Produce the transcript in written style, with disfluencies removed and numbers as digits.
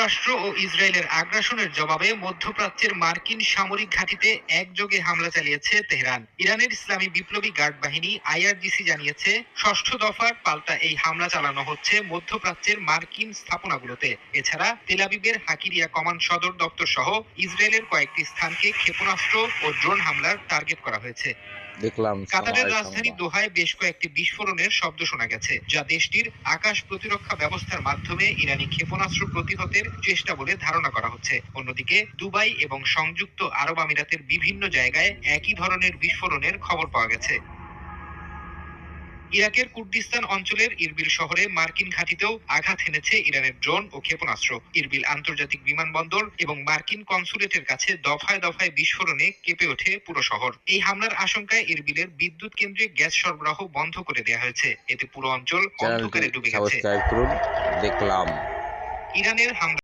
যুক্তরাষ্ট্র ও ইসরায়েলের আগ্রাসনের জবাবে মধ্যপ্রাচ্যের মার্কিন সামরিক ঘাঁটিতে একযোগে হামলা চালিয়েছে তেহরান। ইরানের ইসলামী বিপ্লবী গার্ড বাহিনী আইআরজিসি জানিয়েছে, ষষ্ঠ দফার পাল্টা এই হামলা চালানো হচ্ছে মধ্যপ্রাচ্যের মার্কিন স্থাপনাগুলোতে। এছাড়া তেল আবিবের হাকিরিয়া কমান্ড সদর দপ্তর সহ ইসরায়েলের কয়েকটি স্থানকে ক্ষেপণাস্ত্র ও ড্রোন হামলার টার্গেট করা হয়েছে। দেখলাম কাতারের সময় রাজধানী সংবাদ। দোহায় বেশ কয়েকটি বিস্ফোরণের শব্দ শোনা গেছে, যা দেশটির আকাশ প্রতিরক্ষা ব্যবস্থার মাধ্যমে ইরানি ক্ষেপণাস্ত্র প্রতিহতের চেষ্টা বলে ধারণা করা হচ্ছে। অন্যদিকে দুবাই এবং সংযুক্ত আরব আমিরাতের বিভিন্ন জায়গায় একই ধরনের বিস্ফোরণের খবর পাওয়া গেছে। ইরাকের কুর্দিস্তান অঞ্চলের ইরবিল শহরে মার্কিন ঘাঁটিতেও আঘাত হেনেছে ইরানের ড্রোন ও ক্ষেপণাস্ত্র। ইরবিল আন্তর্জাতিক বিমানবন্দর এবং মার্কিন কনসুলেটের কাছে দফায় দফায় বিস্ফোরণে কেঁপে ওঠে পুরো শহর। এই হামলার আশঙ্কায় ইরবিলের বিদ্যুৎ কেন্দ্রে গ্যাস সরবরাহ বন্ধ করে দেওয়া হয়েছে। এতে পুরো অঞ্চল চ্যানেলটি অন্ধকারে ডুবে গেছে। সাবস্ক্রাইব করুন। দেখলাম। ইরানের হামলা